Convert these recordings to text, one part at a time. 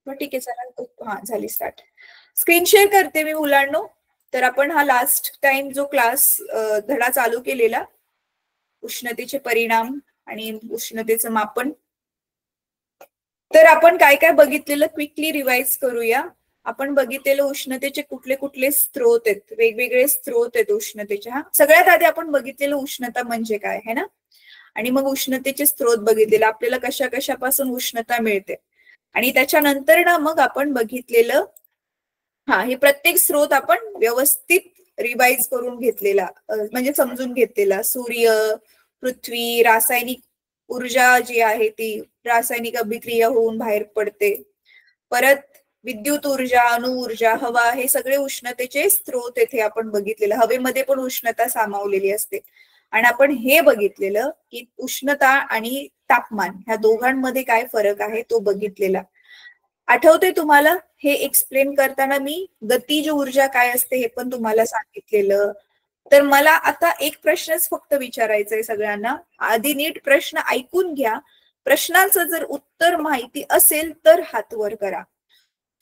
ठीक आहे चला, हा झाली स्टार्ट. स्क्रीन शेअर करते मी मुलांनो. तर आपण हा लास्ट टाइम जो क्लास धडा चालू केलेला, उष्णतेचे परिणाम आणि उष्णतेचं मापन, तर आपण काय काय बघितलेलं क्विकली रिवाइज करूया. आपण बघितलेलं उष्णतेचे कुठले कुठले स्त्रोत आहेत, वेगवेगळे स्त्रोत आहेत उष्णतेचे. हा सगळ्यात आधी आपण बघितलेलं उष्णता म्हणजे काय है ना, आणि मग उष्णतेचे स्त्रोत बघितलेलं, आपल्याला कशा कशापासून उष्णता मिळते. आणि त्याच्यानंतर ना मग आपण बघितलेलं, हे प्रत्येक स्रोत आपण व्यवस्थित रिवाइज करून घेतलेला, म्हणजे समजून घेतलेला. सूर्य, पृथ्वी, रासायनिक ऊर्जा जी आहे ती रासायनिक अभिक्रिया होऊन बाहेर पडते. परत विद्युत ऊर्जा, अणुऊर्जा, हवा, हे सगळे उष्णतेचे स्त्रोत येथे आपण बघितलेलं. हवेमध्ये पण उष्णता सामावलेली असते. आणि आपण हे बघितलेलं की उष्णता आणि तापमान ह्या दोघांमध्ये काय फरक आहे तो बघितलेला. आठवते तुम्हाला? हे एक्सप्लेन करताना मी गतीज ऊर्जा काय असते हे पण तुम्हाला सांगितलेलं. तर मला आता एक प्रश्नच फक्त विचारायचा आहे सगळ्यांना. आधी नीट प्रश्न ऐकून घ्या. प्रश्नाचं जर उत्तर माहिती असेल तर हात वर करा.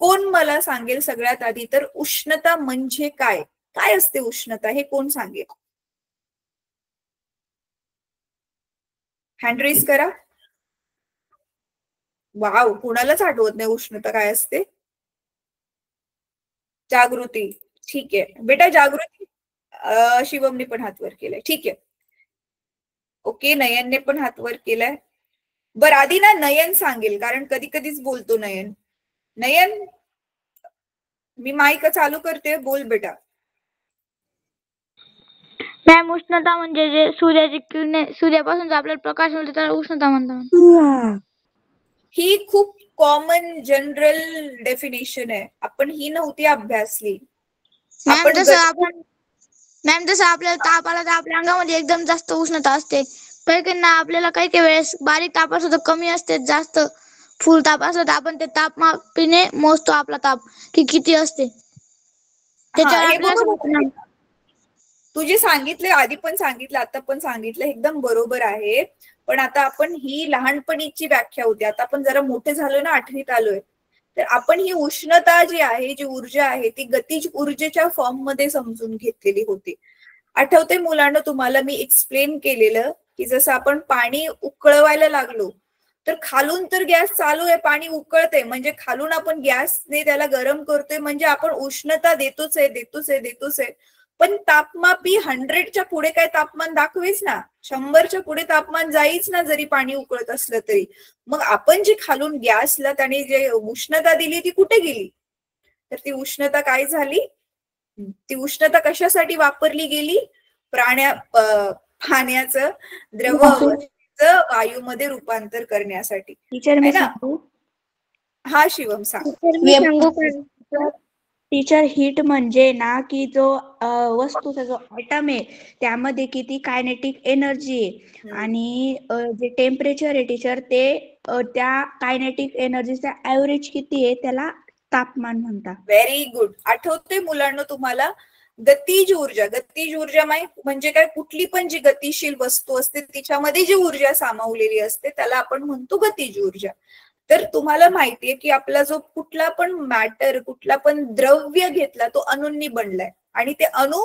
कोण मला सांगेल सगळ्यात आधी तर उष्णता म्हणजे काय, काय असते उष्णता हे कोण सांगेल? हँड रेज करा. वाव, कुणालाच आठवत नाही उष्णता काय असते. जागृती, ठीक आहे बेटा. जागृती, शिवमने पण हात वर केलाय, ठीक आहे. ओके, नयनने पण हात वर केलाय. बरं, आधी ना नयन सांगेल, कारण कधी कधीच बोलतो नयन. नयन, मी माईक चालू करते, बोल बेटा. मॅम, उष्णता म्हणजे जे सूर्याची किरणे, सूर्यापासून जो आपल्याला प्रकाश मिळतो त्याला उष्णता म्हणतात. ही खूप कॉमन जनरल डेफिनेशन आहे, आपण ही नव्हती अभ्यासली. मॅम, जसं आपल्याला ताप आला तर आपल्या अंगामध्ये एकदम जास्त उष्णता असते. काही आपल्याला काही वेळेस बारीक ताप असतो तर कमी असते, जास्त फुल ताप असतो तर आपण ते तापमापीने मोजतो आपला ताप की किती असते. तू जे सांगितले, आधी पण सांगितलं, आता पण सांगितलं, एकदम बरोबर आहे. पण आता आपण ही लहानपणीची व्याख्या होती, आता आपण जरा मोठे झालोय ना, 8वीत आलोय, तर आपण ही उष्णता जी आहे, जी ऊर्जा आहे, ती गतिज ऊर्जेच्या फॉर्म मध्ये समजून घेतलेली होती. आठवते मुलांना तुम्हाला मी एक्सप्लेन केलेलं की जसं आपण पाणी उकळवायला लागलो तर खालून तर गॅस चालू आहे, पाणी उकळते, म्हणजे खालून आपण गॅसने त्याला गरम करतोय, म्हणजे आपण उष्णता देतोच आहे. पण तापमापी 100च्या पुढे काय तापमान दाखवेच ना, 100च्या पुढे तापमान जाईच ना, जरी पाणी उकळत असलं तरी. मग आपण जी खालून गॅसला त्याने जे उष्णता दिली ती कुठे गेली? तर ती उष्णता काय झाली? ती उष्णता कशासाठी वापरली गेली? पाण्याचं द्रव अवस्थेचं वायूमध्ये रूपांतर करण्यासाठी. टीचर मी सांगू? हा शिवम सांग. टीचर, हीट म्हणजे ना की जो वस्तूचा जो ॲटम आहे त्यामध्ये किती कायनेटिक एनर्जी आहे, आणि जे टेम्परेचर आहे टीचर ते त्या कायनेटिक एनर्जीचा ऍव्हरेज किती आहे त्याला तापमान म्हणतात. Very good. आठवते मुलांना तुम्हाला? गतिज ऊर्जा म्हणजे काय? कुठली पण जी गतिशील वस्तू असते तिच्यामध्ये जी ऊर्जा सामावलेली असते त्याला आपण म्हणतो गतिज ऊर्जा. तर तुम्हाला माहितीये की आपला जो कुठला पण मॅटर, कुठला पण द्रव्य घेतला तो अणूंनी बनलाय, आणि ते अणू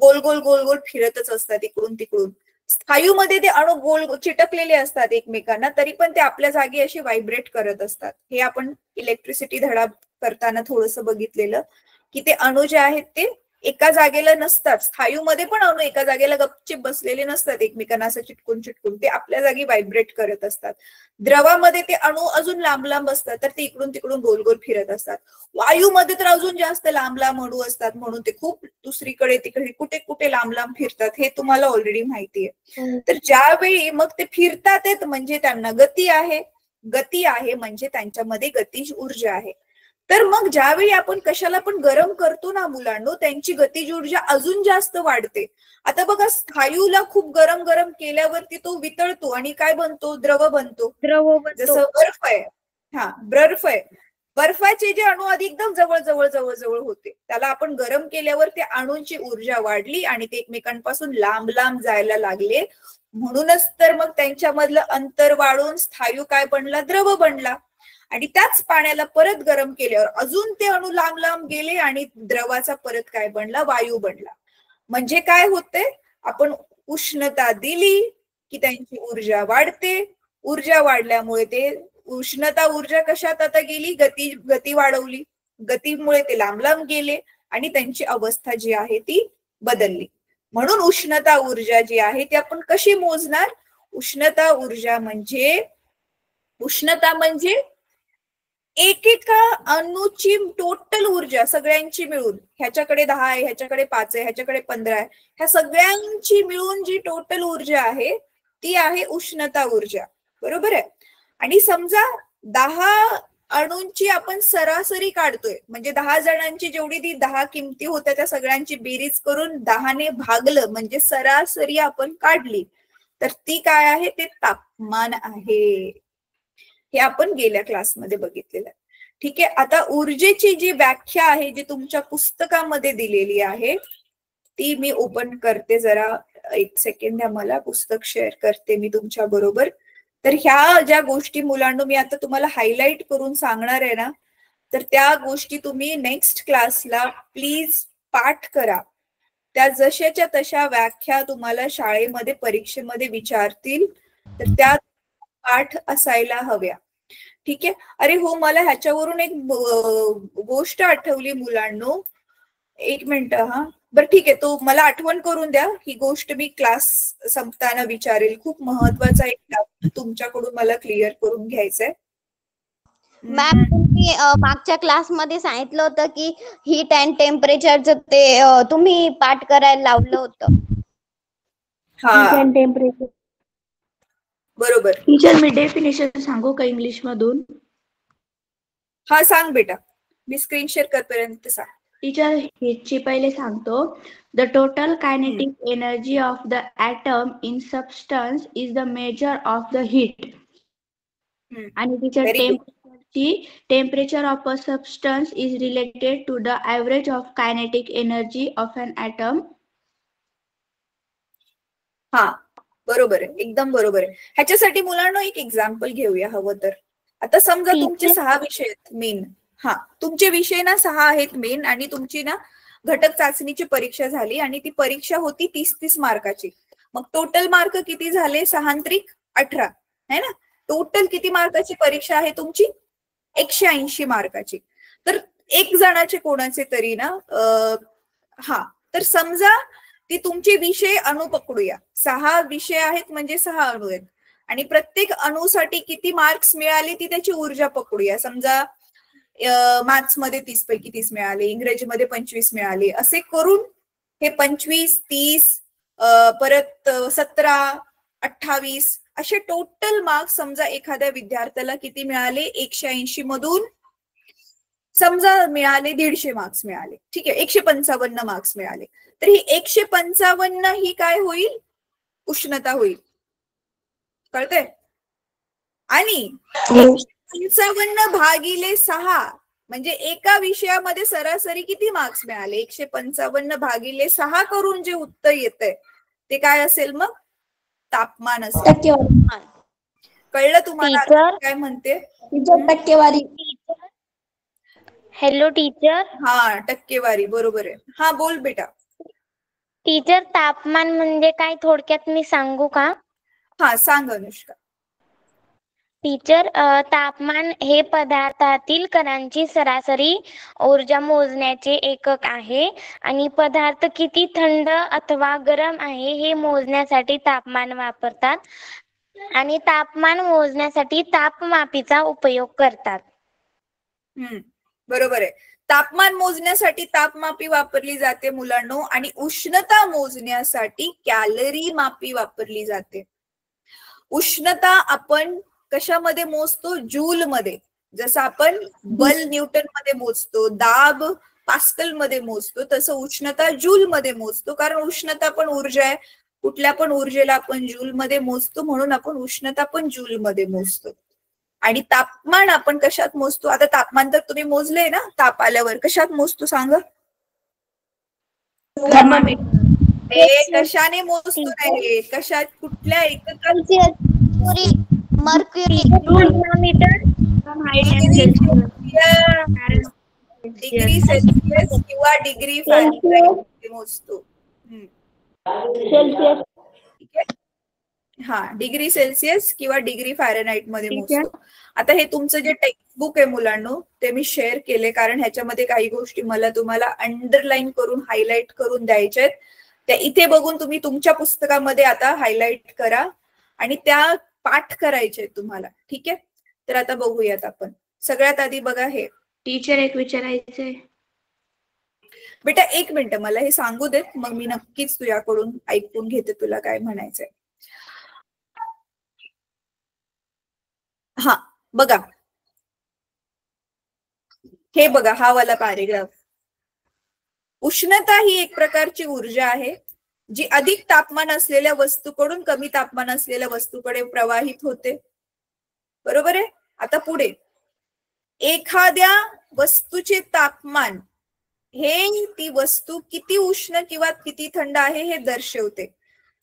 गोल गोल गोल गोल फिरतच असतात इकडून तिकडून. स्थायूमध्ये ते अणू गोल चिटकलेले असतात एकमेकांना, तरी पण ते आपल्या जागी अशी व्हायब्रेट करत असतात. हे आपण इलेक्ट्रिसिटी धडा करताना थोडस बघितलेलं की ते अणू जे आहेत ते एका जागेला नसतात. स्थायूमध्ये पण अणू एका जागेला गपचिप बसलेले नसतात एकमेकांना असं चिटकून चिटकून, ते आपल्या जागी व्हायब्रेट करत असतात. द्रवामध्ये ते अणू अजून लांब लांब असतात, तर ते इकडून तिकडून गोल गोल फिरत असतात. वायूमध्ये तर अजून जास्त लांब लांब अणू असतात, म्हणून ते खूप दुसरीकडे तिकडे कुठे कुठे लांब लांब फिरतात, हे तुम्हाला ऑलरेडी माहिती आहे. तर ज्यावेळी मग ते फिरतात म्हणजे त्यांना गती आहे म्हणजे त्यांच्यामध्ये गतिज ऊर्जा आहे. तर मग ज्यावेळी आपण कशाला पण गरम करतो ना मुलांनो, त्यांची गतिज ऊर्जा अजून जास्त वाढते. आता बघा, स्थायूला खूप गरम गरम केल्यावरती तो वितळतो आणि काय बनतो? द्रव बनतो. जसं बर्फ आहे, बर्फ आहे, बर्फाचे जे अणू आधी एकदम जवळ जवळ जवळ जवळ होते, त्याला आपण गरम केल्यावर त्या अणूंची ऊर्जा वाढली आणि ते एकमेकांपासून लांब लांब जायला लागले. म्हणूनच तर मग त्यांच्यामधलं अंतर वाढून स्थायू काय बनला? द्रव बनला. आणि त्याच पाण्याला परत गरम केल्यावर अजून ते अणू लांब लांब गेले आणि द्रवाचा परत काय बनला, वायू बनला. म्हणजे काय होते, आपण उष्णता दिली की त्यांची ऊर्जा वाढते, ऊर्जा वाढल्यामुळे ते उष्णता ऊर्जा कशात आता गेली, गती वाढवली, गतीमुळे ते लांब लांब गेले आणि त्यांची अवस्था जी आहे ती बदलली. म्हणून उष्णता ऊर्जा जी आहे ती आपण कशी मोजणार, उष्णता ऊर्जा म्हणजे एकेका अणूची टोटल ऊर्जा सगळ्यांची मिळून, ह्याच्याकडे 10 आहे, ह्याच्याकडे 5 आहे, ह्याच्याकडे 15 आहे, ह्या सगळ्यांची मिळून जी टोटल ऊर्जा आहे ती आहे उष्णता ऊर्जा. बरोबर आहे. आणि समजा 10 अणूंची आपण सरासरी काढतोय, म्हणजे 10 जणांची जेवढी ती 10 किमती होत्या त्या सगळ्यांची बेरीज करून 10 ने भागलं म्हणजे सरासरी आपण काढली, तर ती काय आहे, ते तापमान आहे. हे आपण गेल्या क्लासमध्ये बघितलेलं आहे. ठीक आहे. आता ऊर्जेची जी व्याख्या आहे जी तुमच्या पुस्तकामध्ये दिलेली आहे ती मी ओपन करते, जरा एक सेकंड द्या मला, पुस्तक शेअर करते मी तुमच्या बरोबर. तर ह्या ज्या गोष्टी मुलांनो मी आता तुम्हाला हायलाइट करून सांगणार आहे ना, तर त्या गोष्टी तुम्ही नेक्स्ट क्लासला प्लीज पाठ करा. त्या जशाच्या तशा व्याख्या तुम्हाला शाळेमध्ये परीक्षेमध्ये विचारतील, तर त्या पाठ असायला हव्या. ठीक आहे. अरे हो, मला ह्याच्यावरून एक गोष्ट आठवली मुलांनो, एक मिनिट. हा बरं ठीक आहे, तो मला आठवण करून द्या, ही गोष्ट मी क्लास संपताना विचारेल. खूप महत्वाचा एक डाऊट तुमच्याकडून मला क्लिअर करून घ्यायचा आहे. मॅम, तुम्ही मागच्या क्लासमध्ये सांगितलं होतं की हीट अँड टेम्परेचरचं ते तुम्ही पाठ करायला लावलं होतं. हा टेम्परेचर. बरोबर. टीचर, मी डेफिनेशन सांगू का इंग्लिश मधून? हा सांग बेटा, मी स्क्रीन शेअर करपर्यंत सांग. टीचर, हीटची पहिले सांगतो. The total kinetic energy of the atom in substance is the measure of the heat. आणि teacher, temperature of a substance is related to the average of kinetic energy of an atom. हा बरोबर आहे, एकदम बरोबर आहे. ह्याच्यासाठी मुलांना एक एक्झाम्पल घेऊया हवं तर. आता समजा तुमचे 6 विषय आहेत मेन. हा, तुमचे विषय ना 6 आहेत मेन, आणि तुमची ना घटक चाचणीची परीक्षा झाली आणि ती परीक्षा होती 30-30 मार्काची. मग टोटल मार्क किती झाले, 6×3=18 आहे ना. टोटल किती मार्काची परीक्षा आहे तुमची, 180 मार्काची. तर एक जणाचे कोणाचे तरी ना हा, तर समजा ती तुमचे विषय अणू पकडूया. 6 विषय आहेत म्हणजे 6 अणू आहेत, आणि प्रत्येक अणूसाठी किती मार्क्स मिळाले ती त्याची ऊर्जा पकडूया. समजा मॅथ्स मध्ये 30 पैकी 30 मिळाले, इंग्रजीमध्ये 25 मिळाले, असे करून हे 25, 30 परत 17, 28 असे टोटल मार्क्स समजा एखाद्या विद्यार्थ्याला किती मिळाले, 180 मधून समजा मिळाले 150 मार्क्स मिळाले. ठीक आहे, 155 मार्क्स मिळाले. तर ही 155 ही काय होईल, उष्णता होईल. कळतंय? आणि 155 भागिले 6 म्हणजे एका विषयामध्ये सरासरी किती मार्क्स मिळाले, 155 भागिले 6 करून जे उत्तर येतंय ते काय असेल, मग तापमान असेल. कळलं तुम्हाला काय म्हणते? टक्केवारी. Hello teacher. हा, टक्केवारी, बरोबर आहे. हा बोल बेटा. टीचर, तापमान म्हणजे काय थोडक्यात मी सांगू का? हा सांग अनुष्का. टीचर, तापमान हे पदार्थातील कणांची सरासरी ऊर्जा मोजण्याचे एकक आहे, आणि पदार्थ किती थंड अथवा गरम आहे हे मोजण्यासाठी तापमान वापरतात, आणि तापमान मोजण्यासाठी तापमापीचा उपयोग करतात. बरोबर आहे. तापमान मोजण्यासाठी तापमापी वापरली जाते मुलांनो, आणि उष्णता मोजण्यासाठी कॅलरी मापी वापरली जाते. उष्णता आपण कशामध्ये मोजतो, जूल मध्ये. जसं आपण बल न्यूटन मध्ये मोजतो, दाब पास्कल मध्ये मोजतो, तसं उष्णता जूल मध्ये मोजतो. कारण उष्णता पण ऊर्जा आहे, कुठल्या पण ऊर्जेला आपण जूल मध्ये मोजतो, म्हणून आपण उष्णता पण जूल मध्ये मोजतो. आणि तापमान आपण कशात मोजतो, आता तापमान तर तुम्ही मोजले ना, ताप आल्यावर कशात मोजतो सांगा? कशाने मोजतो नाही, कशात, कुठल्या एककात? मर्क्युरी. थर्मामीटर. डिग्री सेल्सिअस किंवा डिग्री फॅरेनहाइट मोजतो. ठीक आहे. हा, डिग्री सेल्सिअस किंवा डिग्री फॅरेनहाइट मध्ये मोजतो. आता हे तुमचं जे टेक्स्टबुक आहे मुलांनो, ते मी शेअर केले, कारण ह्याच्यामध्ये काही गोष्टी मला तुम्हाला अंडरलाईन करून हायलाइट करून द्यायच्या आहेत. त्या इथे बघून तुम्ही तुमच्या पुस्तकामध्ये आता हायलाइट करा आणि त्या पाठ करायचे तुम्हाला. ठीक आहे. तर आता बघूयात आपण. सगळ्यात आधी बघा हे. टीचर एक विचारायचंय. बेटा एक मिनिट, मला हे सांगू देत, मग मी नक्कीच तुझ्याकडून ऐकून घेते तुला काय म्हणायचंय. हा बघा, हे बघा, हा वाला पॅरेग्राफ. उष्णता ही एक प्रकारची ऊर्जा आहे जी अधिक तापमान असलेल्या वस्तूकडून कमी तापमान असलेल्या वस्तूकडे प्रवाहित होते. बरोबर आहे. आता पुढे, एखाद्या वस्तूचे तापमान हे ती वस्तू किती उष्ण किंवा किती थंड आहे हे दर्शवते.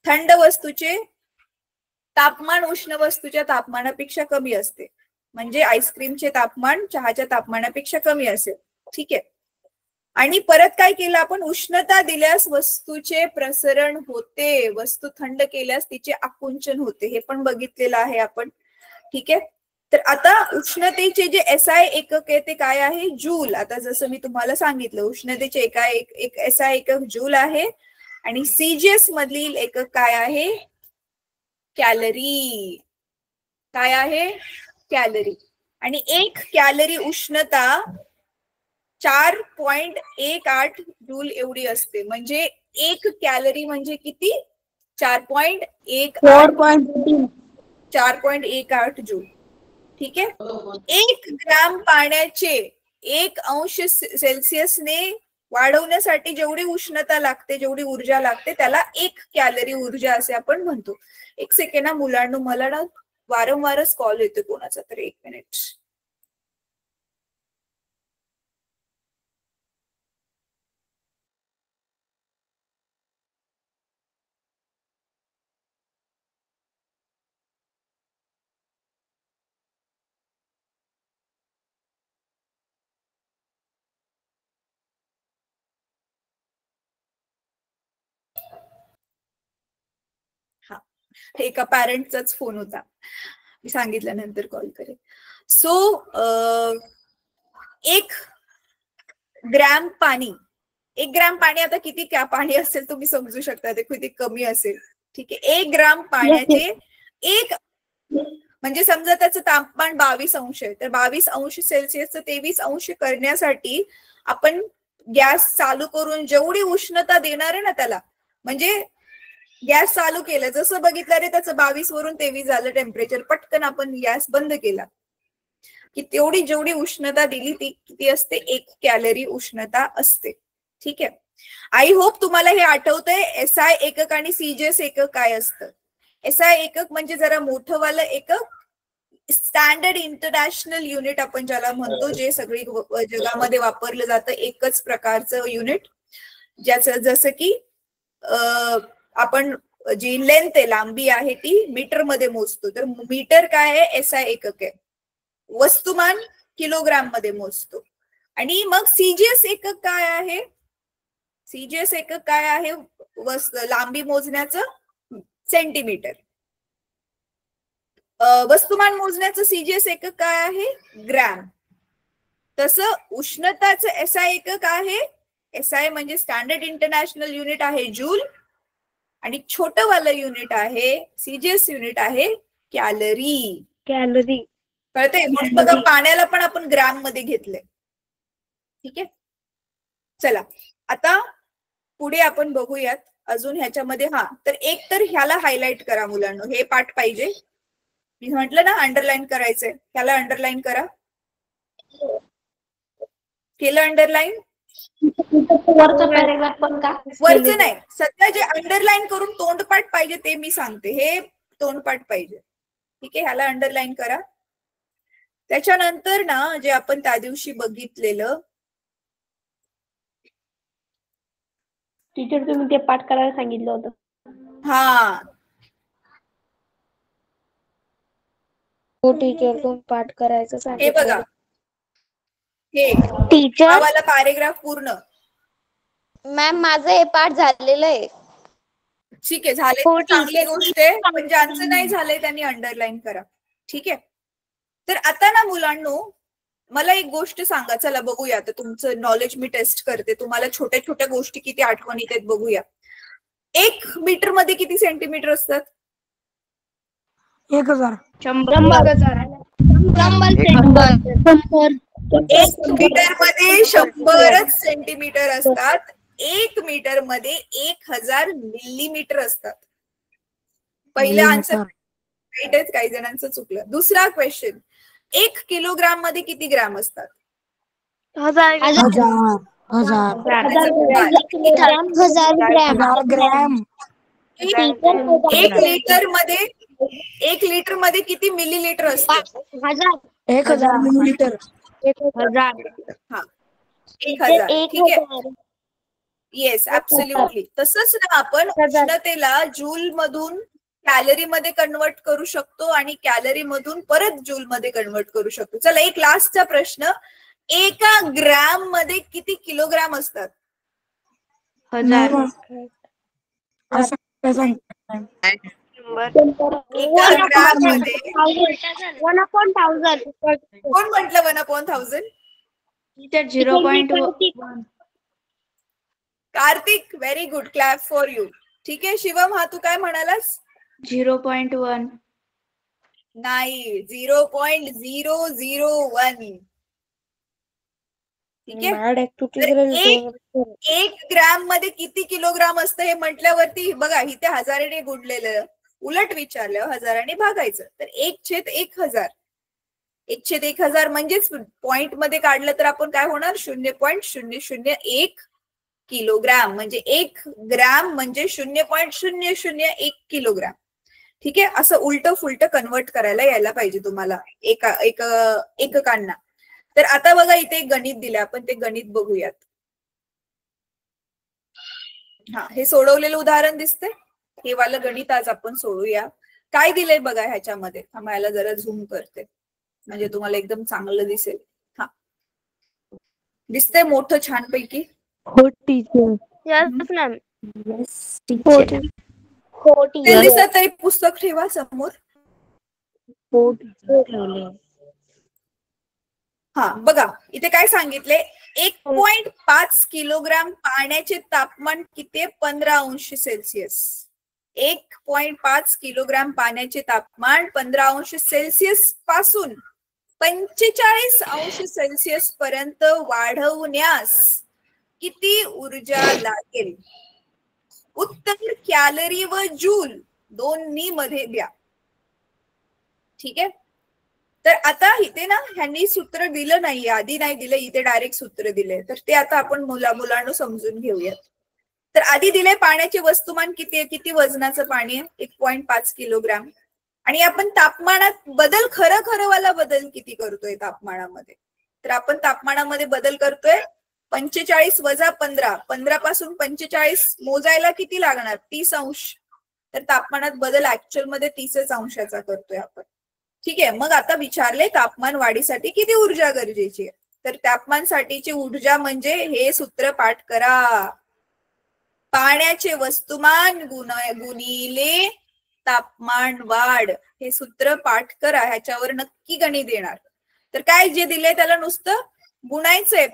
थंड वस्तूचे तापमान उष्ण वस्तूच्या तापमानापेक्षा कमी असते, म्हणजे आईस्क्रीमचे तापमान चहाच्या तापमानापेक्षा कमी असेल. ठीक आहे. आणि परत काय केलं आपण, उष्णता दिल्यास वस्तूचे प्रसरण होते, वस्तू थंड केल्यास तिचे आकुंचन होते, हे पण बघितलेलं आहे आपण. ठीक आहे. तर आता उष्णतेचे जे SI एकक आहे ते काय आहे, जूल. आता जसं मी तुम्हाला सांगितलं, उष्णतेचे एक SI एकक जूल आहे आणि CGS मधील एकक काय आहे, कॅलरी. काय आहे, कॅलरी. आणि 1 कॅलरी उष्णता 4.18 जूल एवढी असते. म्हणजे 1 कॅलरी म्हणजे किती, 4.18 जूल. ठीक आहे. 1 ग्राम पाण्याचे 1 अंश सेल्सिअसने वाढवण्यासाठी जेवढी उष्णता लागते, जेवढी ऊर्जा लागते, त्याला 1 कॅलरी ऊर्जा असे आपण म्हणतो. एक सेकंड ना मुलांनो, मला ना वारंवारच कॉल येतो कोणाचा, तर 1 मिनिट. हा, एका पॅरेंटचाच फोन होता, मी सांगितल्यानंतर कॉल करेल. सो 1 ग्रॅम पाणी, 1 ग्रॅम पाणी, आता किती पाणी असेल तुम्ही समजू शकता, ते किती कमी असेल. ठीक आहे. 1 ग्राम पाण्याचे 1, म्हणजे समजा त्याचं तापमान 22 अंश आहे, तर 22 अंश सेल्सिअसचं 23 अंश करण्यासाठी आपण गॅस चालू करून जेवढी उष्णता देणार आहे ना त्याला, म्हणजे गॅस चालू केलं, जसं बघितलं रे त्याचं 22 वरून 23 झालं टेम्परेचर, पटकन आपण गॅस बंद केला की तेवढी जेवढी उष्णता दिली ती किती असते, 1 कॅलरी उष्णता असते. ठीक आहे. आय होप तुम्हाला हे आठवतंय SI एकक आणि CGS एकक काय असतं. SI एकक म्हणजे जरा मोठं वालं एकक, स्टँडर्ड इंटरनॅशनल युनिट आपण ज्याला म्हणतो, जे सगळी जगामध्ये वापरलं जातं, एकच प्रकारचं युनिट, ज्याचं जसं की आपण जी लेंथ आहे, लांबी आहे, ती मीटर मध्ये मोजतो. तर मीटर काय आहे, SI एकक आहे. वस्तुमान किलोग्राम मध्ये मोजतो. आणि मग CGS एकक काय आहे, CGS एकक काय आहे, लांबी मोजण्याचं सेंटीमीटर. वस्तुमान मोजण्याचं CGS एकक काय आहे, ग्रॅम. तसं उष्णताचं SI एकक आहे, SI म्हणजे स्टँडर्ड इंटरनॅशनल युनिट आहे, जूल. आणि छोटं वालं युनिट आहे, CGS युनिट आहे, कॅलरी. कॅलरी. कळतंय. म्हणून बघा, पाण्याला पण आपण ग्रॅम मध्ये घेतलंय. ठीक आहे. चला आता पुढे आपण बघूयात अजून ह्याच्यामध्ये. हा, तर एक तर ह्याला हायलाइट करा मुलांनो, हे पाठ पाहिजे. मी म्हटलं ना अंडरलाईन करायचंय, ह्याला अंडरलाईन करा. केलं अंडरलाईन? वरचं नाही, सध्या जे अंडरलाईन करून तोंडपाठ पाहिजे ते मी सांगते, हे तोंडपाठ पाहिजे. ठीक आहे. ह्याला अंडरलाईन करा. त्याच्यानंतर ना, जे आपण त्या दिवशी बघितलेलं, टीचर तुम्ही ते पाठ करायला सांगितलं होतं. हा, हो टीचर, तुम्ही पाठ करायचं हे सांगितलं. बघा, हे टीचर हा वाला पॅरेग्राफ पूर्ण. मॅम माझं हे पाठ झालेलं आहे. ठीक आहे, झाले हो, तर चांगली टीचर. गोष्ट आहे, पण ज्यांचं नाही झालंय त्यांनी अंडरलाईन करा. ठीक आहे. तर आता ना मुलांनो, मला एक गोष्ट सांगा. चला बघूया, आता तुमचं नॉलेज मी टेस्ट करते. तुम्हाला छोट्या छोट्या गोष्टी किती आठवणीत आहेत बघूया. 1 मीटर मध्ये किती सेंटीमीटर असतात? 1000. 100. 1 मीटर मध्ये 100च सेंटीमीटर असतात. 1 मीटर मध्ये 1000 मिलीमीटर असतात. पहिला आन्सर राईट आहे, काही जणांचं चुकलं. दुसरा क्वेश्चन, 1 किलोग्राम मध्ये किती ग्रॅम असतात? 1000 ग्रॅम. 1 लिटर मध्ये किती मिलीलीटर असतं? 1000 मिलीलीटर. 1000. ठीक आहे. Yes, absolutely. तसंच ना आपण उष्णतेला जूल मधून कॅलरी मध्ये कन्वर्ट करू शकतो आणि कॅलरी मधून परत जूल मध्ये कन्वर्ट करू शकतो. चला, एक लास्टचा प्रश्न, 1 ग्रॅम मध्ये किती किलोग्राम असतात? 1000. 1 ग्रॅम मध्ये कोण म्हटलं 1/1000? Teacher 0.1. Kartik, very good, clap for you. ठीक आहे. शिवम, हा तू काय म्हणालास? 0.1. नाही, 0.001. ठीक आहे. एक ग्रॅम मध्ये किती किलोग्राम असतं हे म्हटल्यावरती बघा, इथे 1000ने गुणलेलं, उलट विचारलं 1000ने भागायचं, तर 1/1000. 1/1000 म्हणजेच पॉइंट मध्ये काढलं तर आपण काय होणार? 0.001 किलोग्राम. म्हणजे 1 ग्रॅम म्हणजे 0.001 किलोग्राम. ठीक आहे. असं उलट फुलट कन्वर्ट करायला यायला पाहिजे तुम्हाला एककांना. तर आता बघा, इथे एक गणित दिलं, आपण ते गणित बघूयात. हा, हे सोडवलेलं उदाहरण दिसतंय. हे वालं गणित आज आपण सोडूया. काय दिलंय बघा ह्याच्यामध्ये. आम्हाला जरा झूम करते म्हणजे तुम्हाला एकदम चांगलं दिसेल. हा, दिसतंय मोठं छानपैकी? हो टीचर. Yes ma'am. ते दिसत तरी पुस्तक ठेवा समोर. हो टीचर. हा, बघा इथे काय सांगितले, 1.5 किलोग्राम पाण्याचे तापमान किती? 15 अंश सेल्सिअस. 1.5 किलोग्राम पाण्याचे तापमान 15 अंश सेल्सिअस पासून 45 अंश सेल्सिअस पर्यंत वाढवण्यास किती ऊर्जा लागेल? उत्तर कॅलरी व जूल दोन्ही मध्ये द्या. ठीक आहे. तर आता इथे ना ह्यांनी सूत्र दिलं नाही, आधी नाही दिलं, इथे डायरेक्ट सूत्र दिले. तर ते आता आपण मुलांना समजून घेऊयात. तर आधी दिले पाण्याचे वस्तुमान किती आहे, किती वजनाचं पाणी आहे? 1.5 किलोग्राम. आणि आपण तापमानात बदल, खरं वाला बदल किती करतोय तापमानामध्ये? तर आपण तापमानामध्ये बदल करतोय 45 वजा 15. 15 पासून 45 मोजायला किती लागणार? 30 अंश. तर तापमानात बदल ऍक्च्युअल मध्ये 30 अंशाचा करतोय आपण. ठीक आहे. मग आता विचारले तापमान वाढीसाठी किती ऊर्जा गरजेची आहे? तर तापमानासाठीची ऊर्जा म्हणजे हे सूत्र पाठ करा, पाण्याचे वस्तुमान गुणिले तापमान वाढ. हे सूत्र पाठ करा, ह्याच्यावर नक्की गणित येणार. तर काय जे दिलंय त्याला नुसतं गुणायचंय.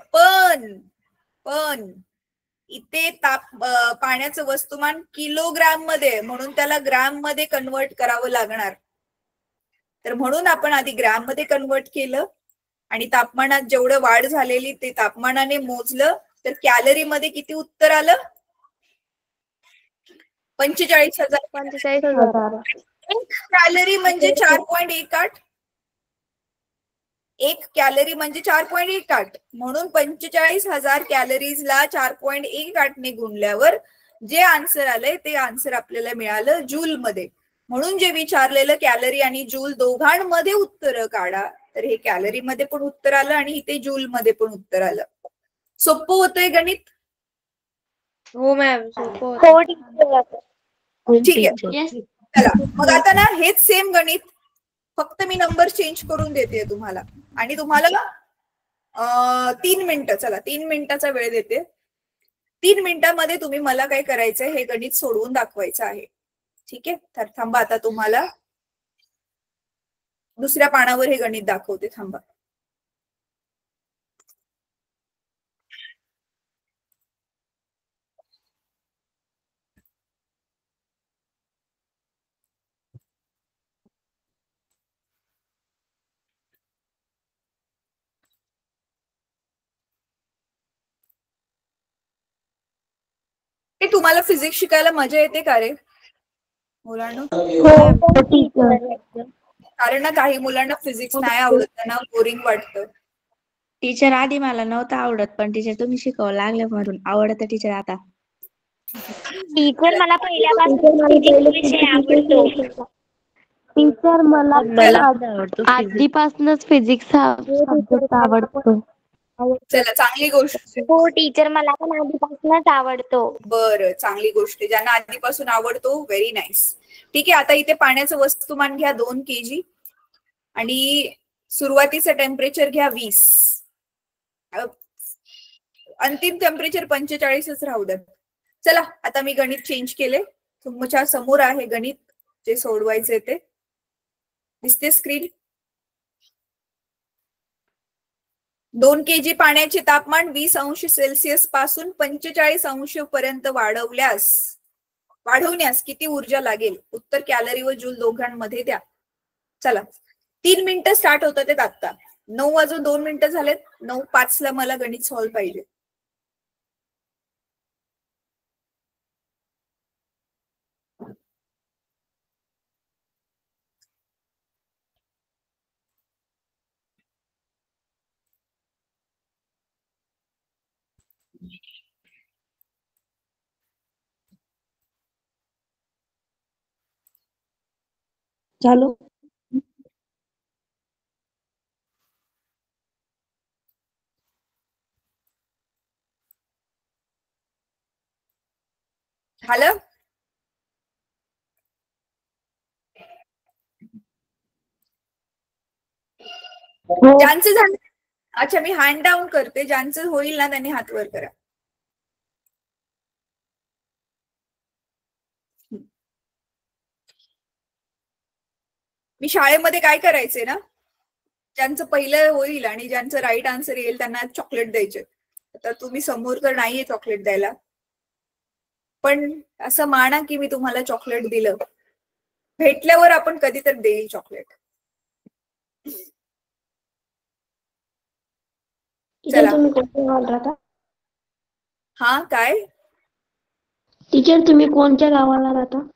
पण इथे पाण्याचं वस्तुमान किलोग्राम मध्ये, म्हणून त्याला ग्राम मध्ये कन्वर्ट करावं लागणार. तर म्हणून आपण आधी ग्रॅम मध्ये कन्वर्ट केलं आणि तापमानात जेवढं वाढ झालेली ते तापमानाने मोजलं. तर कॅलरी मध्ये किती उत्तर आलं? 45,000. 1 कॅलरी म्हणजे 4.18. 1 कॅलरी म्हणजे 4.18. म्हणून 45,000 कॅलरीजला 4.18 ने गुणल्यावर जे आन्सर आलंय ते आन्सर आपल्याला मिळालं जूल मध्ये. म्हणून जे विचारलेलं कॅलरी आणि जूल दोघांमध्ये उत्तर काढा, तर हे कॅलरी मध्ये पण उत्तर आलं आणि इथे जूल मध्ये पण उत्तर आलं. सोपं होतंय गणित? हो मॅम, सोपं. ठीक आहे. चला, मग आता ना हेच सेम गणित फक्त मी नंबर चेंज करून देते तुम्हाला. आणि तुम्हाला 3 मिनिटं, चला 3 मिनिटाचा वेळ देते. 3 मिनिटांमध्ये तुम्ही मला काय करायचंय, हे गणित सोडवून दाखवायचं आहे. ठीक आहे, तर थांबा, आता तुम्हाला दुसऱ्या पानावर हे गणित दाखवते. थांबा. ते तुम्हाला फिजिक्स शिकायला मजा येते का रे मुलांना? कारण ना काही मुलांना फिजिक्स नाही आवडत, त्यांना बोरिंग वाटतं. टीचर आधी मला नव्हतं आवडत, पण टीचर तुम्ही शिकवू लागले म्हणून आवडतं टीचर आता. टीचर मला पहिल्यापासून विषय आवडतो. टीचर मला आधीपासूनच फिजिक्स हा सब्जेक्ट आवडतो. चला, चांगली गोष्ट. हो टीचर, मला पण आधीपासूनच आवडतो. बरं, चांगली गोष्ट. ज्यांना आधीपासून आवडतो, व्हेरी नाईस. ठीक आहे, आता इथे पाण्याचं वस्तुमान घ्या 2 kg आणि सुरुवातीचं टेम्परेचर घ्या 20. अंतिम टेम्परेचर 45च राहू द्या. चला, आता मी गणित चेंज केले. तुमच्या समोर आहे गणित जे सोडवायचे ते. दिसते स्क्रीन? 2 kg पाण्याचे तापमान 20°C पासून 45° पर्यंत वाढवण्यास किती ऊर्जा लागेल? उत्तर कॅलरी व जूल दोघांमध्ये द्या. चला, 3 मिनिटं स्टार्ट होतात ते आता. 9 वाजून 2 मिनिटं झालेत. 9:05 ला मला गणित सॉल्व्ह पाहिजे. चालू. झालं? ज्यांचं झालं, अच्छा मी हँड डाऊन करते. ज्यांचं होईल ना त्यांनी हात वर करा. मी शाळेमध्ये काय करायचे ना, ज्यांचं पहिलं होईल आणि ज्यांचं राईट आन्सर येईल त्यांना चॉकलेट द्यायचे. आता तुम्ही समोर तर नाहीये चॉकलेट द्यायला, पण असं माना की मी तुम्हाला चॉकलेट दिलं. भेटल्यावर आपण कधी तर देईल चॉकलेट. चला. हा, काय टीचर तुम्ही कोणत्या गावाला राहता?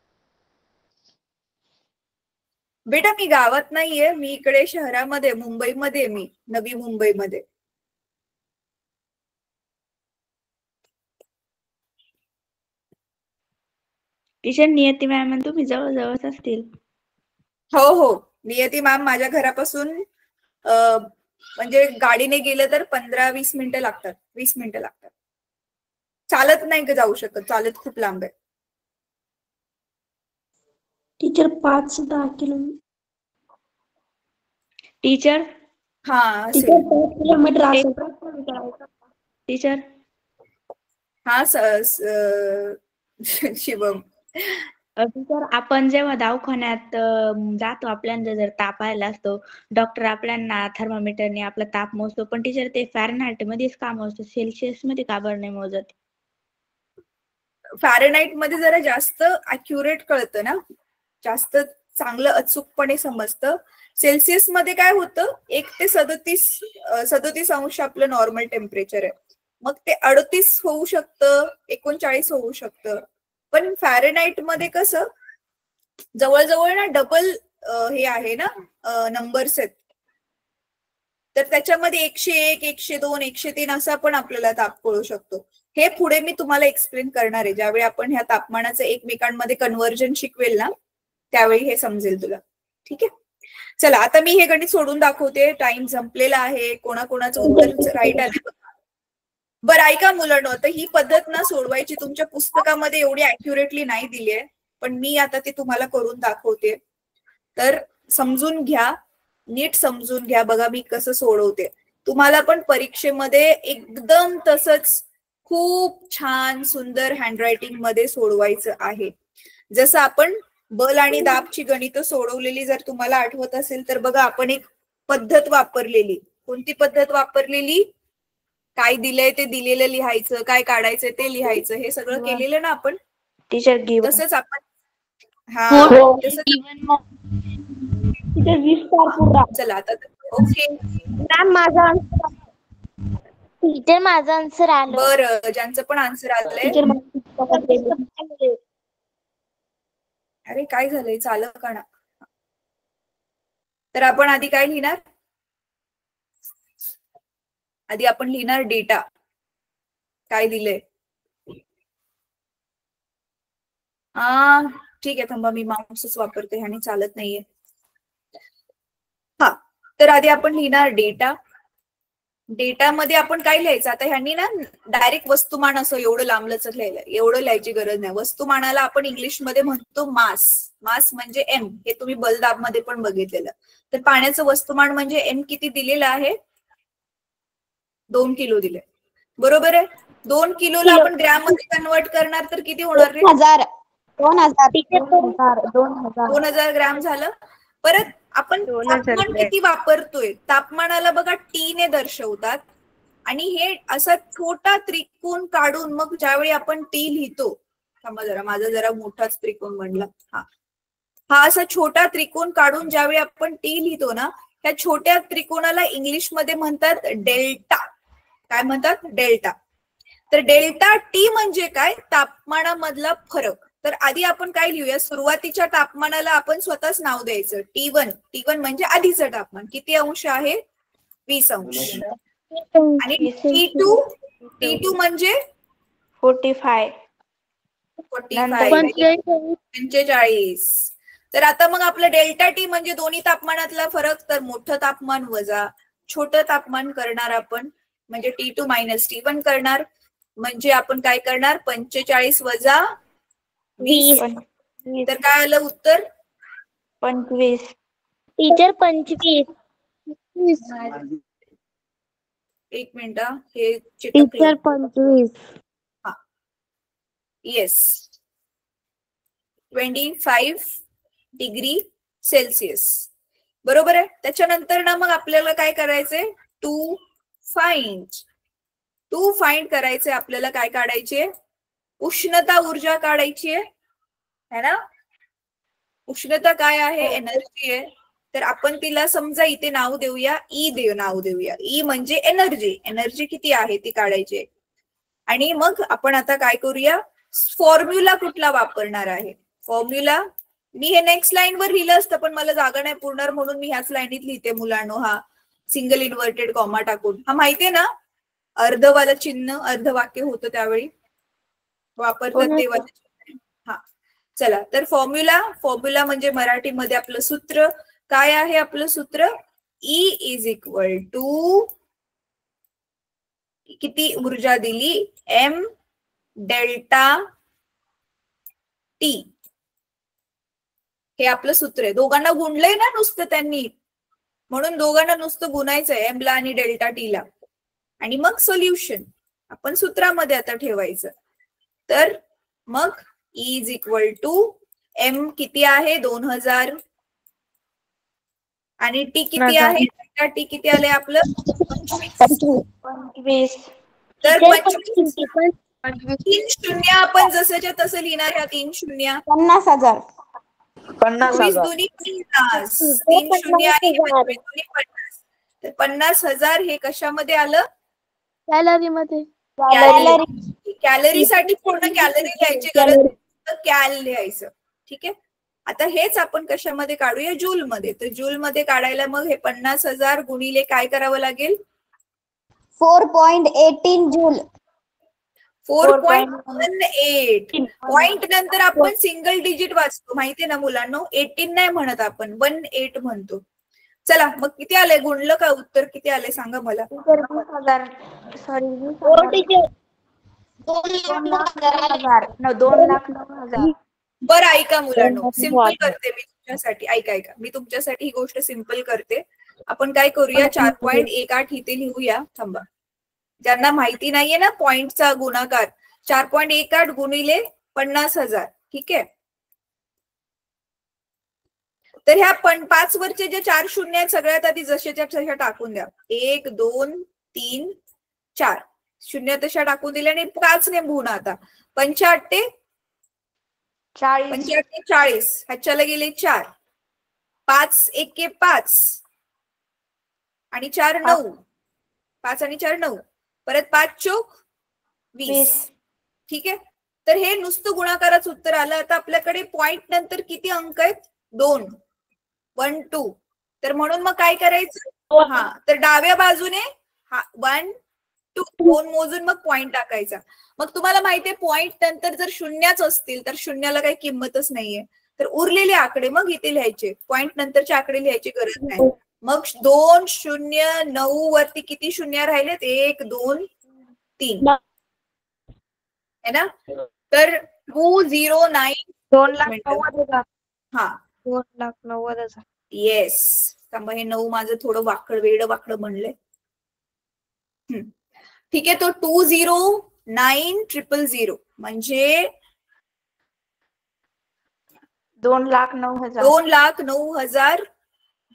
बेटा मी गावात नाहीये, मी इकडे शहरामध्ये, मुंबईमध्ये. मी नवी मुंबईमध्ये. टीचर नियती मॅम तुम्ही जवळ जवळच असतील. हो हो, नियती मॅम माझ्या घरापासून म्हणजे गाडीने गेलं तर 15-20 मिनिटं लागतात. 20 मिनिटं लागतात. चालत नाही का जाऊ शकत, चालत खूप लांब आहे. Teacher 5-10 kilometre. टीचर हा, 5 किलोमीटर असेल. टीचर हा शिवम. टीचर, आपण जेव्हा दवाखान्यात जातो, आपल्याला जर ताप आला असतो, डॉक्टर आपल्याला थर्मामीटरने आपला ताप मोजतो, पण टीचर ते फॅरनहाइट मध्येच का मोजतो, सेल्सिअस मध्ये का बरं नाही मोजत? फॅरनहाइट मध्ये जरा जास्त अॅक्युरेट कळतं ना, जास्त चांगलं अचूकपणे समजतं. सेल्सिअस मध्ये काय होतं, 1 ते 37 अंश आपलं नॉर्मल टेम्परेचर आहे. मग ते 38 होऊ शकतं, 39 होऊ शकतं. पण फॅरनहाइट मध्ये कसं जवळजवळ ना डबल हे आहे ना, नंबर्स आहेत. तर त्याच्यामध्ये 101, 102, 103 असा पण आपल्याला ताप कळू शकतो. हे पुढे मी तुम्हाला एक्सप्लेन करणार आहे. ज्यावेळी आपण ह्या तापमानाचं एकमेकांमध्ये कन्व्हर्जन शिकवेल ना, त्यावेळी हे समजेल तुला. ठीक आहे, चला आता मी हे गणित सोडून दाखवते. टाइम संपलेला आहे. कोणाकोणाचं उत्तर राईट आलं बरं ऐका मुलांनो, आता ही पद्धत ना सोडवायची तुमच्या पुस्तकामध्ये एवढी अॅक्युरेटली नाही दिली आहे, पण मी आता ते तुम्हाला करून दाखवते. तर समजून घ्या, नीट समजून घ्या. बघा मी कसं सोडवते. तुम्हाला पण परीक्षेमध्ये एकदम तसंच खूप छान सुंदर हँडरायटिंग मध्ये सोडवायचं आहे. जसं आपण बल आणि दाबची गणितं सोडवलेली जर तुम्हाला आठवत असेल तर बघा आपण एक पद्धत वापरलेली. कोणती पद्धत वापरलेली? काय दिलंय ते दिलेलं लिहायचं, काय काढायचं ते लिहायचं, हे सगळं केलेलं ना आपण. Teacher given. तसंच आपण चला आता ओके. मॅम माझा टीचर माझं आन्सर आलं. बरं, ज्यांचं पण आन्सर आलंय. अरे काय झालंय, चाललं का ना? तर आपण आधी काय लिहिणार? आधी आपण लिहिणार डेटा. काय दिलंय? ठीक आहे, थांबा मी माऊसच वापरते आणि चालत नाहीये. हा, तर आधी आपण लिहिणार डेटा. डेटामध्ये आपण काय लिहायचं? आता ह्यांनी ना डायरेक्ट वस्तुमान असं एवढं लांबलचक लिहायला, एवढं लिहायची गरज नाही. वस्तुमानाला आपण इंग्लिश मध्ये म्हणतो मास. मास म्हणजे एम. हे तुम्ही बलदाब मध्ये पण बघितलेलं. तर पाण्याचं वस्तुमान म्हणजे एम किती दिलेलं आहे? 2 किलो दिले. बरोबर आहे. 2 किलोला आपण ग्रॅम मध्ये कन्वर्ट करणार तर किती होणार रे? 2000 ग्रॅम झालं. परत आपण तापमान किती वापरतोय? तापमानाला बघा टी ने दर्शवतात. आणि हे असा छोटा त्रिकोण काढून मग ज्यावेळी आपण टी लिहितो, थांबा जरा, माझा जरा मोठाच त्रिकोण बनला. हा असा छोटा त्रिकोण काढून ज्यावेळी आपण टी लिहितो ना, त्या छोट्या त्रिकोणाला इंग्लिश मध्ये म्हणतात डेल्टा. काय म्हणतात? डेल्टा. तर डेल्टा टी म्हणजे काय? तापमानामधला फरक. तर आधी आपण काय लिहूया? सुरुवातीच्या तापमानाला आपण स्वतःच नाव द्यायचं T1. T1 म्हणजे आधीचं तापमान. किती अंश आहे? 20 अंश. आणि T2 म्हणजे 45. तर आता मग आपलं डेल्टा टी म्हणजे दोन्ही तापमानातला फरक. तर मोठं तापमान वजा छोटं तापमान करणार आपण, म्हणजे T2 मायनस T1 करणार. म्हणजे आपण काय करणार? 45 वजा 20. तर काय आलं उत्तर? 25. टीचर 25. एक मिनिट, हे टीचर 25. Yes, 25 degree Celsius. बरोबर आहे. त्याच्यानंतर ना मग आपल्याला काय करायचंय? टू फाइंड करायचे. आपल्याला काय काढायचे? उष्णता ऊर्जा काढायची आहे ना. उष्णता काय आहे? एनर्जी आहे. तर आपण तिला समजा इथे नाव देऊया नाव देऊया. ई म्हणजे एनर्जी. एनर्जी किती आहे ती काढायची. आणि मग आपण आता काय करूया? फॉर्म्युला कुठला वापरणार आहे? फॉर्म्युला मी हे नेक्स्ट लाईन वर लिहिलं असतं, पण मला जागा नाही पुरणार म्हणून मी ह्याच लाईनीत लिहिते मुलांनो. हा सिंगल इन्व्हर्टेड कॉमा टाकून. हा माहितीये ना, अर्धवालं चिन्ह अर्धवाक्य होतं त्यावेळी वापरतात तेव्हा. हा चला, तर फॉर्म्युला म्हणजे मराठीमध्ये आपलं सूत्र काय आहे? आपलं सूत्र E इज इक्वल टू किती ऊर्जा दिली? M delta T. हे आपलं सूत्र आहे. दोघांना गुणलंय ना नुसतं त्यांनी, म्हणून दोघांना नुसतं गुणायचंय, एम ला आणि डेल्टा टी ला. आणि मग सोल्युशन आपण सूत्रामध्ये आता ठेवायचं. तर मग E is equal to M किती आहे? 2000. आणि टी किती आहे? डेल्टा टी किती आले आपलं? 25. तर 25 3 शून्य आपण जसंच्या तसं लिहिणार. ह्या 3 शून्य 50,000. 20 दोन्ही 50. 3 शून्य आणि 50. तर 50,000 हे कशामध्ये आलं? कॅलरीमध्ये. कॅलरीसाठी पूर्ण कॅलरी लिहायची गरज, कॅल लिहायचं. ठीक आहे. आता हेच आपण कशामध्ये काढूया? जूल मध्ये. तर जूल मध्ये काढायला मग हे 50,000 गुणिले काय करावं लागेल? 4.18 जूल. 4.18. पॉइंट नंतर आपण सिंगल डिजिट वाचतो माहितीये ना मुलांनो. 18 नाही म्हणत आपण, 18 म्हणतो. चला मग किती आलंय? गुणलं का? उत्तर किती आलंय सांगा मला. 20,000. सॉरी, 2,09,000. 2,09,000. बरं ऐका मुलांनो, सिंपल करते मी तुमच्यासाठी ऐका मी तुमच्यासाठी ही गोष्ट सिंपल करते. आपण काय करूया 4.18 इथे लिहूया. थांबा, ज्यांना माहिती नाहीये ना पॉइंटचा गुणाकार, 4.18 गुणिले 50,000. ठीक आहे. तर ह्या 5 वरचे जे 4 शून्य आहेत सगळ्यात आधी जशाच्या तशा टाकून द्या. 1 2 3 4 शून्य तशा टाकून दिल्याने 5 ने गुण. आता 5 40 ह्याच्याला गेले 4, 5 1 5 आणि 4 9, 5 आणि 4 9, परत 5 चोक 20. ठीक आहे. तर हे नुसतं गुणाकाराचं उत्तर आलं. आता आपल्याकडे पॉइंट नंतर किती अंक आहेत? 2, 1 2. तर म्हणून मग काय करायचं? हा, तर डाव्या बाजूने 1 2 2 मोजून मग पॉइंट टाकायचा. मग तुम्हाला माहितीये पॉइंट नंतर जर शून्यच असतील तर शून्याला काही किंमतच नाहीये. तर उरलेले आकडे मग इथे लिहायचे, पॉइंट नंतरचे आकडे लिहायची गरज नाही. मग 2 0 9 वरती किती शून्य राहिलेत? 1 2 3 है ना. तर 209 2,90,000. हा 2,90,000. येस. त्यामुळे हे 9 माझं थोडं वेड वाकड म्हणलंय. ठीक आहे. तो 209,000 म्हणजे 2,09,000. 2,09,000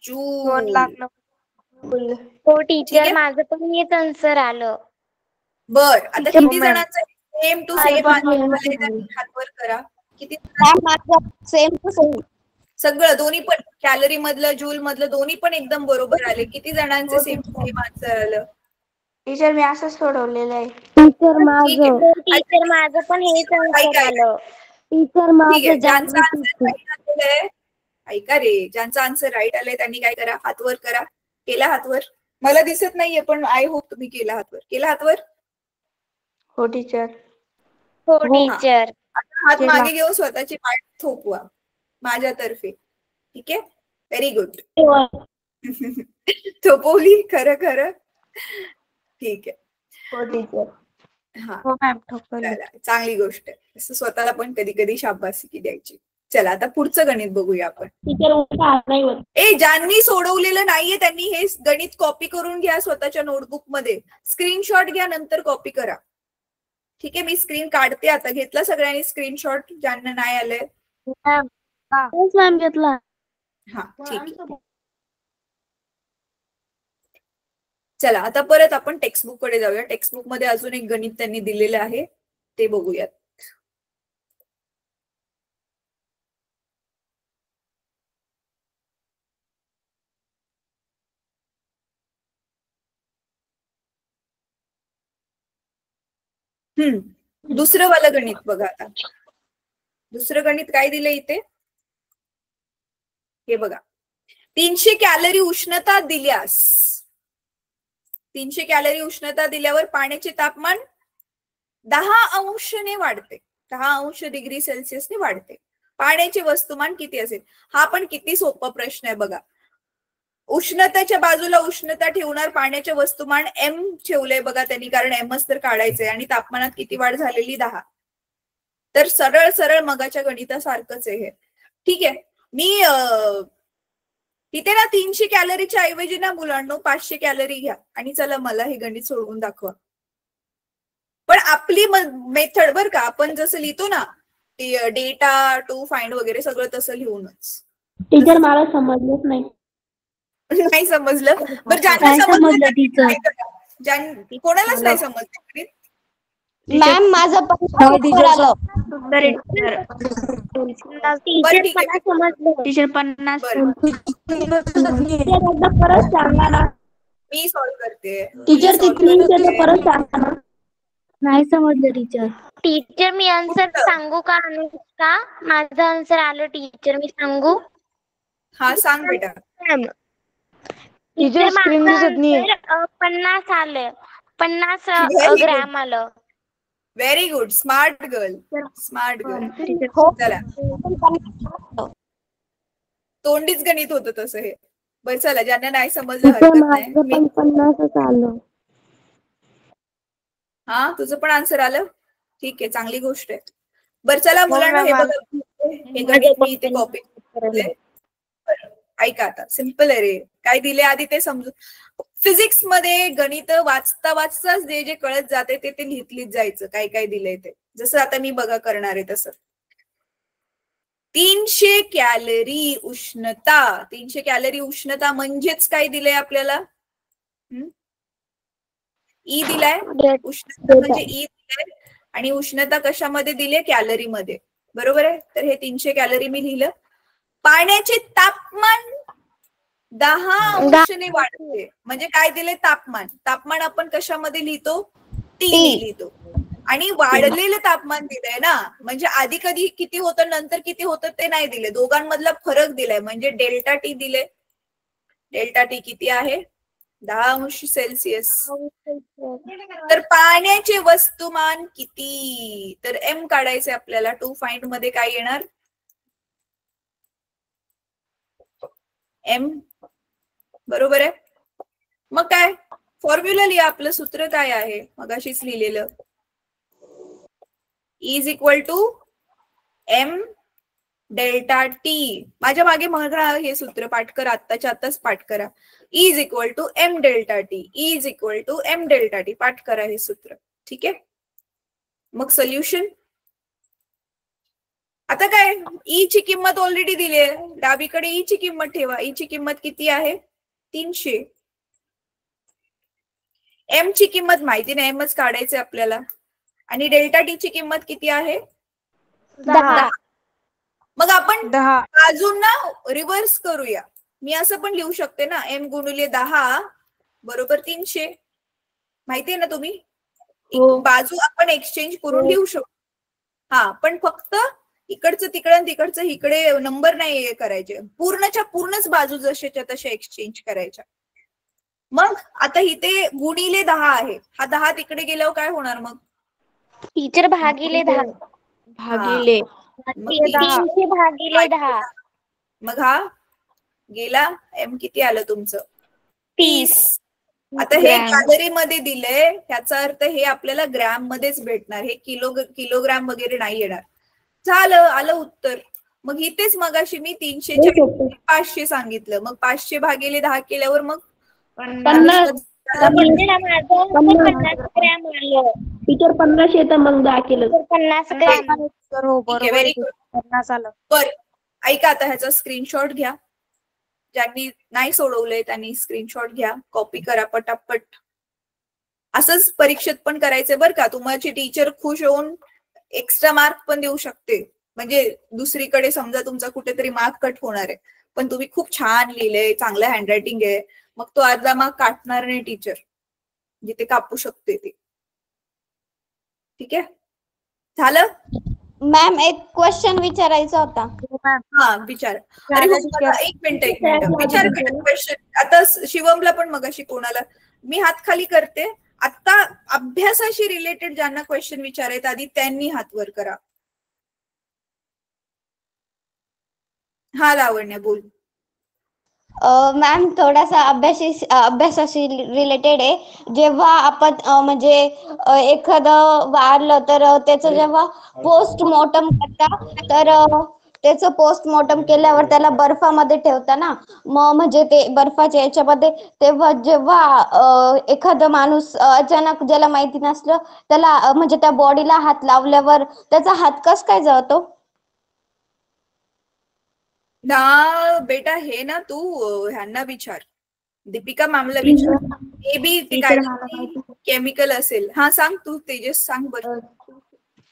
जूल. 2,09,000. हो टीचर, माझं पण हेच आन्सर आलं. बर, आता किती जणांचं सेम टू सेम हात वर करा. किती? सेम टू सेम सगळं दोन्ही पण कॅलरी मधलं जूल मधलं दोन्ही पण एकदम बरोबर आले. किती जणांचे सेम टू सेम आन्सर आलं? टीचर मी असंच सोडवलेलं आहे. टीचर ठीक आहे. माझं टीचर माझं पण हेच आन्सर आलं. टीचर ठीक माझं आहे. ज्यांचा आन्सर राईट आलेलं ऐका रे, ज्यांचा आन्सर राईट आलाय त्यांनी काय करा? हातवर करा. केला हातवर? मला दिसत नाहीये पण आय होप तुम्ही केला हातवर. केला हातवर? हो टीचर. हो टीचर. हात मागे घेऊन स्वतःची पाठ थोपवा माझ्यातर्फे. ठीक आहे. Very good. थोपवली? खरं खरं. ठीक आहे. हो टीचर. हा, हो मॅम ठोकवली. चांगली गोष्ट आहे. असं स्वतःला पण कधी कधी शाबासकी द्यायची. चला आता पुढचं गणित बघूया आपण. ज्यांनी सोडवलेलं नाहीये त्यांनी हे गणित कॉपी करून घ्या स्वतःच्या नोटबुक मध्ये. स्क्रीनशॉट घ्या, नंतर कॉपी करा. ठीक आहे. मी स्क्रीन काढते आता. घेतला सगळ्यांनी स्क्रीनशॉट ज्यांना नाही आलंय? मॅम घेतला. हा ठीक आहे. चला आता परत आपण टेक्स्टबुक कडे जाऊया. टेक्स्टबुक मध्ये अजून एक गणित त्यांनी दिलेलं आहे ते बघूयात. दुसरं वालं गणित बघा आता. दुसरं गणित काय दिलंय इथे? हे बघा. 300 कॅलरी उष्णता दिल्यास 300 कॅलरी उष्णता दिल्यावर पाण्याचे तापमान 10° वाढते. 10°C वाढते. पाण्याचे वस्तुमान किती असेल? हा पण किती सोपा प्रश्न आहे बघा. उष्णतेच्या बाजूला उष्णता ठेवणार, पाण्याचे वस्तुमान m ठेवलंय बघा त्यांनी, कारण mच तर काढायचंय. आणि तापमानात किती वाढ झालेली? 10. तर सरळ सरळ मगाच्या गणितासारखंच आहे हे. ठीक आहे. मी तिथे ना 300 कॅलरीच्या ऐवजी ना मुलांनो 500 कॅलरी घ्या आणि चला मला हे गणित सोडवून दाखवा. पण आपली मेथड बर का, आपण जसं लिहितो ना डेटा टू फाइंड वगैरे सगळं तसं लिहूनच. टीचर मला समजलंच नाही. नाही समजलं? बरं, ज्यांना समजलं टीचर, कोणालाच नाही समजलं? मॅम माझं पण आलं. टीचर 50. परत सांगा ना. मी सॉल्व्ह करते. टीचर ते परत सांगा ना. नाही समजलं टीचर. टीचर मी आन्सर सांगू का अनुष्का? माझं आन्सर आलं टीचर, मी सांगू? हा सांग बेटा. टीचर स्क्रीन दिसत नाही. 50 आलं. 50 ग्रॅम आलं. Very good. Smart girl. Smart girl. चला, तोंडीच गणित होतं तसं हे. बरं चला, ज्यांना नाही समजलं हरकत नाही. 50 आलं. हा, तुझं पण आन्सर आलं? ठीक आहे, चांगली गोष्ट आहे. बरं चला मुलांना हे बघा, हे गणित मी इथे कॉपी केलंय. ऐका आता, सिम्पल आहे रे. काय दिले आधी ते समजू. फिजिक्स मध्ये गणित वाचता वाचताच जे जे कळत जाते ते ते लिहित जायचं, काय काय दिलंय ते. जसं आता मी बघा करणार आहे तसं. 300 कॅलरी उष्णता. 300 कॅलरी उष्णता म्हणजेच काय दिलंय आपल्याला? ई दिलाय. उष्णता म्हणजे ई दिलाय आणि उष्णता कशामध्ये दिली? कॅलरीमध्ये. बरोबर आहे. तर हे 300 कॅलरी मी लिहिलं. पाण्याचे तापमान 10 अंशने वाढते. म्हणजे काय दिले? तापमान. तापमान आपण कशामध्ये लिहितो? टी लिहितो. आणि वाढलेलं तापमान दिलंय ना, म्हणजे आधी कधी किती होतं नंतर किती होतं ते नाही दिले. दोघांमधला फरक दिलाय म्हणजे डेल्टा टी दिले. डेल्टा टी किती आहे? 10 अंश सेल्सिअस. तर पाण्याचे वस्तुमान किती? तर एम काढायचे आपल्याला. टू फाइंड मध्ये काय येणार? एम. बरोबर आहे. मग काय फॉर्म्युला लिहा. आपलं सूत्र काय आहे? मगाशीच लिहिलेलं. Is equal to M delta T. माझ्या मागे म्हणा हे सूत्र पाठ करा. आत्ताच्या आत्ताच पाठ करा. Is equal to M delta T. Is equal to M delta T. पाठ करा हे सूत्र. ठीक आहे. मग सोल्युशन. आता काय, ई ची किंमत ऑलरेडी दिली आहे. डावीकडे ई ची किंमत ठेवा. ई ची किंमत किती आहे? 300. एम ची किंमत माहिती नाही, एमच काढायचे आपल्याला. आणि डेल्टा टी ची किंमत किती आहे? 10. मग आपण बाजूंना रिव्हर्स करूया. मी असं पण लिहू शकते ना, एम गुणिले 10 बरोबर 300. माहितीये ना तुम्ही? बाजू आपण एक्सचेंज करून लिहू शकतो. हा, पण फक्त इकडचं तिकडं तिकडचं इकडे नंबर नाही करायचे. पूर्णच्या पूर्णच बाजू जशाच्या तशा एक्सचेंज करायच्या. मग आता इथे गुणिले 10 आहे. हा 10 तिकडे गेल्यावर काय होणार मग? टीचर भागिले 10. भागिले 300 भागिले 10. मग हा गेला. एम किती आलं तुमचं? 30. आता हे कॅलरी मध्ये दिलंय, त्याचा अर्थ हे आपल्याला ग्रॅम मध्येच भेटणार. हे किलोग्रॅम वगैरे नाही येणार. झालं, आलं उत्तर. मग इथेच मगाशी मी 300च्या 500 सांगितलं. मग 500 भागिले 10 केल्यावर मग 50 टीचर 50 येतं मग 10 केलं 50 ग्रॅम. Very good. बर, ऐका आता ह्याचा स्क्रीनशॉट घ्या. ज्यांनी नाही सोडवलंय त्यांनी स्क्रीनशॉट घ्या, कॉपी करा पटापट. असंच परीक्षेत पण करायचंय बरं का. तुमची टीचर खुश होऊन एक्स्ट्रा मार्क पण देऊ शकते. म्हणजे दुसरीकडे समजा तुमचा कुठेतरी मार्क कट होणार आहे, पण तुम्ही खूप छान लिहिलंय, चांगलं हँडरायटिंग आहे, मग तो अर्धा मार्क काटणार नाही टीचर, जिथे कापू शकते ते. ठीक आहे, झालं. मॅम एक क्वेश्चन विचारायचा होता. हा विचार. अरे एक मिनिट विचार क्वेश्चन. आता शिवमला पण मगाशी कोणाला मी हात खाली करते. आता अभ्यासाशी रिलेटेड ज्यांना क्वेश्चन विचारायत आधी त्यांनी हात वर करा. हा लावण्या बोल. मॅम थोडासा अभ्यासाशी रिलेटेड आहे. जेव्हा आपण म्हणजे एखादं वारलं तर त्याचं जेव्हा पोस्टमॉर्टम करता, तर त्याचं पोस्टमॉर्टम केल्यावर त्याला बर्फामध्ये ठेवता ना, मग म्हणजे ते बर्फाच्या याच्यामध्ये, तेव्हा जेव्हा एखादा माणूस अचानक ज्याला माहिती नसलं त्याला म्हणजे त्या बॉडीला हात लावल्यावर त्याचा हात कस काय जळतो? ना बेटा हे ना तू ह्यांना विचार, दीपिका मॅमला विचार. मे बी ते काय केमिकल असेल. हा सांग तू तेजस, सांग बरं.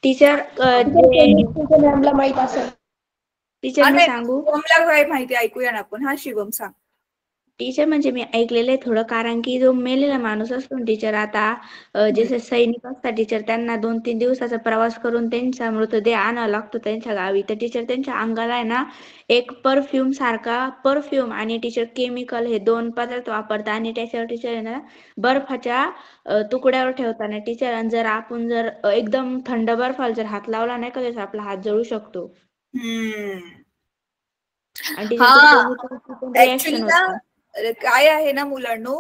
टीचर मॅमला माहित असेल. टीचर मी सांगू? शिवमला काय माहिती ऐकूया ना आपण. हा शिवम सांग. टीचर म्हणजे मी ऐकलेलं आहे थोडं, कारण की जो मेलेला माणूस असतो टीचर, आता जसे सैनिक असतात टीचर, त्यांना 2-3 दिवसाचा प्रवास करून त्यांचा मृतदेह आणावा लागतो त्यांच्या गावी. तर टीचर त्यांच्या अंगाला आहे ना एक परफ्यूम सारखा, परफ्यूम आणि टीचर केमिकल हे 2 पदार्थ वापरतात आणि त्याच्यावर टीचर आहे ना बर्फाच्या तुकड्यावर ठेवताना टीचर, आणि जर आपण जर एकदम थंड बर्फाला जर हात लावला नाही का, आपला हात जळू शकतो. आणि ऍक्च्युली ना काय आहे ना मुलांनो,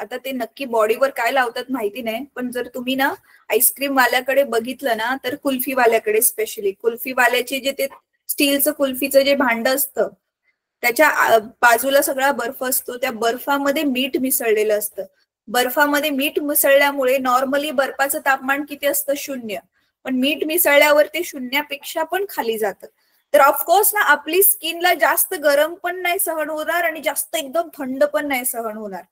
आता ते नक्की बॉडीवर काय लावतात माहिती नाही, पण जर तुम्ही ना आईस्क्रीम वाल्याकडे बघितलं ना, तर कुल्फी वाल्याकडे स्पेशली कुल्फी वाल्याचे जे ते स्टीलचं कुल्फीचं जे भांड असतं त्याच्या बाजूला सगळा बर्फ असतो, त्या बर्फामध्ये मीठ मिसळलेलं असतं. बर्फामध्ये मीठ मिसळल्यामुळे नॉर्मली बर्फाचं तापमान किती असतं? 0. पण मीठ मिसळल्यावर ते 0पेक्षा पण खाली जातं. तर ऑफकोर्स ना आपली स्किनला जास्त गरम पण नाही सहन होणार आणि जास्त एकदम थंड पण नाही सहन होणार.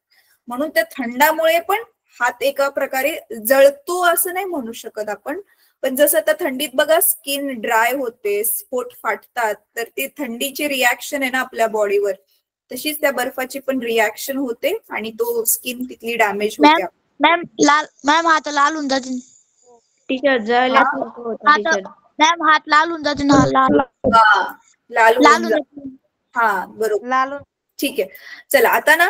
म्हणून त्या थंडामुळे पण हात एका प्रकारे जळतो असं नाही म्हणू शकत आपण. पण जसं आता थंडीत बघा स्किन ड्राय होते, स्पोट फाटतात, तर ती थंडीची रिॲक्शन आहे ना आपल्या बॉडीवर, तशीच त्या बर्फाची पण रिॲक्शन होते आणि तो स्किन तिथली डॅमेज होते. मॅम हात लाल होऊन जातील टीचर, जळल्यासारखं होतं टीचर. मॅम हात लाल होऊन जातील. लाल लाल होऊन. हा बरोबर, ठीक आहे. चला आता ना